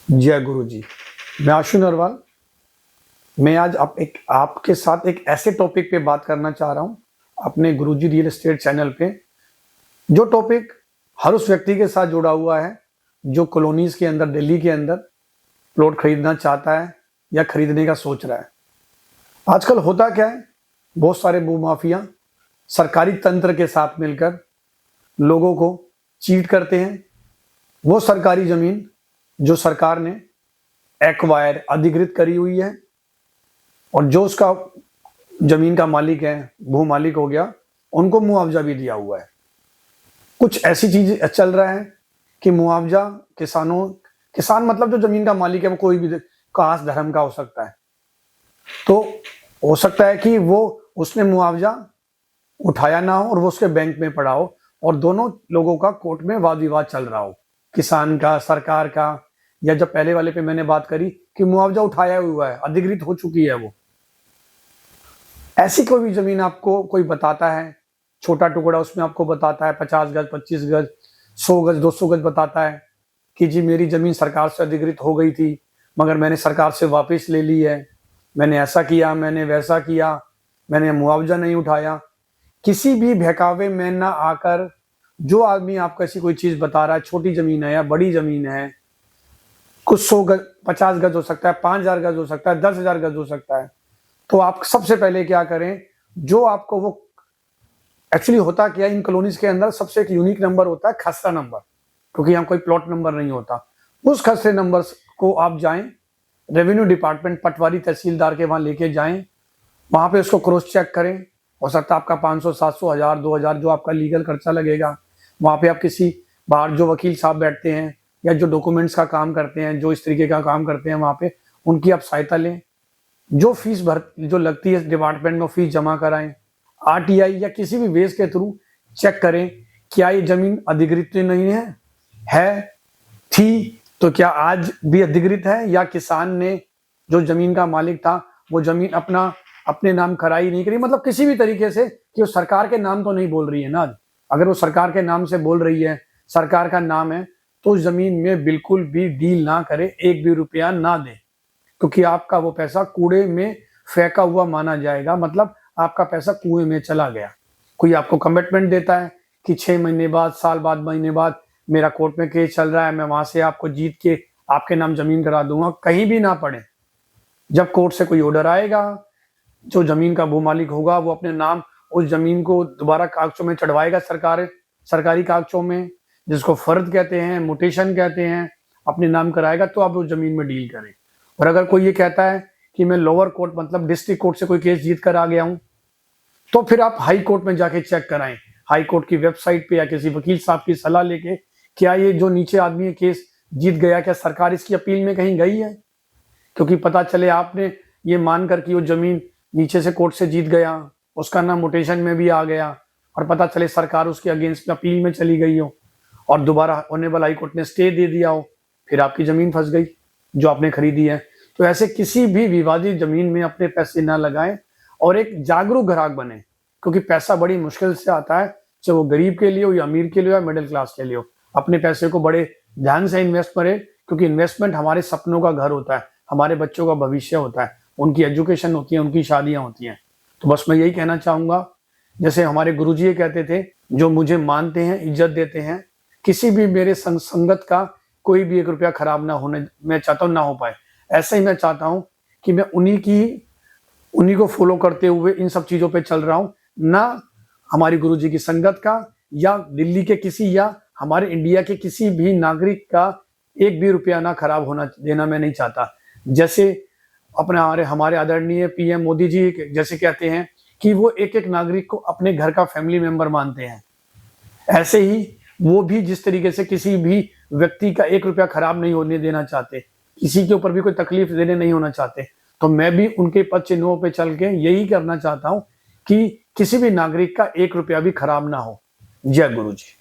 जय गुरु जी। मैं आशु नरवाल। मैं आज आपके साथ एक ऐसे टॉपिक पे बात करना चाह रहा हूं अपने गुरुजी रियल एस्टेट चैनल पे, जो टॉपिक हर उस व्यक्ति के साथ जुड़ा हुआ है जो कॉलोनीज के अंदर, दिल्ली के अंदर प्लॉट खरीदना चाहता है या खरीदने का सोच रहा है। आजकल होता क्या है, बहुत सारे भूमाफिया सरकारी तंत्र के साथ मिलकर लोगों को चीट करते हैं। वो सरकारी जमीन जो सरकार ने एक्वायर, अधिकृत करी हुई है, और जो उसका जमीन का मालिक है, भू मालिक हो गया, उनको मुआवजा भी दिया हुआ है। कुछ ऐसी चीज चल रहा है कि मुआवजा किसान मतलब जो जमीन का मालिक है वो कोई भी कास्ट धर्म का हो सकता है, तो हो सकता है कि वो उसने मुआवजा उठाया ना हो और वो उसके बैंक में पड़ा हो और दोनों लोगों का कोर्ट में वाद विवाद चल रहा हो, किसान का, सरकार का, या जब पहले वाले पे मैंने बात करी कि मुआवजा उठाया हुआ है, अधिकृत हो चुकी है वो। ऐसी कोई भी जमीन आपको कोई बताता है, छोटा टुकड़ा उसमें आपको बताता है 50 गज, 25 गज, 100 गज, 200 गज बताता है कि जी मेरी जमीन सरकार से अधिकृत हो गई थी मगर मैंने सरकार से वापस ले ली है, मैंने ऐसा किया, मैंने वैसा किया, मैंने मुआवजा नहीं उठाया। किसी भी बहकावे में ना आकर जो आदमी आपको ऐसी कोई चीज बता रहा है, छोटी जमीन है या बड़ी जमीन है, कुछ 100 गज, 50 गज हो सकता है, 5000 गज हो सकता है, 10,000 गज हो सकता है, तो आप सबसे पहले क्या करें, जो आपको वो एक्चुअली होता क्या, इन कॉलोनीज के अंदर सबसे एक यूनिक नंबर होता है खसरा नंबर, क्योंकि यहाँ कोई प्लॉट नंबर नहीं होता। उस खसरे नंबर को आप जाएं, रेवेन्यू डिपार्टमेंट, पटवारी, तहसीलदार के वहां लेके जाएं, वहां पे उसको क्रॉस चेक करें। हो सकता है आपका 500, 700, 1000, 2000 जो आपका लीगल खर्चा लगेगा, वहां पे आप किसी बाहर जो वकील साहब बैठते हैं या जो डॉक्यूमेंट्स का काम करते हैं, जो इस तरीके का काम करते हैं, वहां पे उनकी आप सहायता लें। जो फीस जो लगती है डिपार्टमेंट में, फीस जमा कराएं। आरटीआई या किसी भी वेज के थ्रू चेक करें क्या ये जमीन अधिकृत तो नहीं है थी तो क्या आज भी अधिकृत है, या किसान ने जो जमीन का मालिक था वो जमीन अपने नाम कराई नहीं करी, मतलब किसी भी तरीके से कि वो सरकार के नाम तो नहीं बोल रही है ना। अगर वो सरकार के नाम से बोल रही है, सरकार का नाम है, तो उस जमीन में बिल्कुल भी डील ना करे, एक भी रुपया ना दे, क्योंकि आपका वो पैसा कूड़े में फेंका हुआ माना जाएगा, मतलब आपका पैसा कुएं में चला गया। कोई आपको कमिटमेंट देता है कि 6 महीने बाद, साल बाद, महीने बाद मेरा कोर्ट में केस चल रहा है, मैं वहां से आपको जीत के आपके नाम जमीन करा दूंगा, कहीं भी ना पड़े। जब कोर्ट से कोई ऑर्डर आएगा, जो जमीन का भू मालिक होगा वो अपने नाम उस जमीन को दोबारा कागजों में चढ़वाएगा, सरकारी कागजों में, जिसको फर्द कहते हैं, मुटेशन कहते हैं, अपने नाम कराएगा, तो आप उस जमीन में डील करें। और अगर कोई ये कहता है कि मैं लोअर कोर्ट मतलब डिस्ट्रिक्ट कोर्ट से कोई केस जीत कर आ गया हूं, तो फिर आप हाई कोर्ट में जाके चेक कराएं, हाई कोर्ट की वेबसाइट पे या किसी वकील साहब की सलाह लेके, क्या ये जो नीचे आदमी केस जीत गया, क्या सरकार इसकी अपील में कहीं गई है? क्योंकि पता चले आपने ये मानकर कि वो जमीन नीचे से कोर्ट से जीत गया, उसका नाम मोटेशन में भी आ गया, और पता चले सरकार उसके अगेंस्ट अपील में चली गई हो और दोबारा ऑनरेबल हाई कोर्ट ने स्टे दे दिया हो, फिर आपकी जमीन फंस गई जो आपने खरीदी है। तो ऐसे किसी भी विवादित जमीन में अपने पैसे ना लगाएं और एक जागरूक ग्राहक बने, क्योंकि पैसा बड़ी मुश्किल से आता है, चाहे वो गरीब के लिए हो या अमीर के लिए हो या मिडिल क्लास के लिए हो। अपने पैसे को बड़े ध्यान से इन्वेस्ट करें, क्योंकि इन्वेस्टमेंट हमारे सपनों का घर होता है, हमारे बच्चों का भविष्य होता है, उनकी एजुकेशन होती है, उनकी शादियां होती हैं। तो बस मैं यही कहना चाहूंगा, जैसे हमारे गुरुजी ये कहते थे, जो मुझे मानते हैं, इज्जत देते हैं, किसी भी मेरे संगत का कोई भी 1 रुपया खराब ना होने मैं चाहता हूँ, ना हो पाए। ऐसे ही मैं चाहता हूँ कि मैं उन्हीं को फॉलो करते हुए इन सब चीजों पे चल रहा हूँ, ना हमारी गुरुजी की संगत का या दिल्ली के किसी या हमारे इंडिया के किसी भी नागरिक का 1 भी रुपया ना खराब होना देना मैं नहीं चाहता। जैसे हमारे आदरणीय पीएम मोदी जी जैसे कहते हैं कि वो एक एक नागरिक को अपने घर का फैमिली मेंबर मानते हैं, ऐसे ही वो भी जिस तरीके से किसी भी व्यक्ति का 1 रुपया खराब नहीं होने देना चाहते, किसी के ऊपर भी कोई तकलीफ देने नहीं होना चाहते, तो मैं भी उनके पद चिन्हों पे चल के यही करना चाहता हूं कि किसी भी नागरिक का 1 रुपया भी खराब ना हो। जय गुरु जी।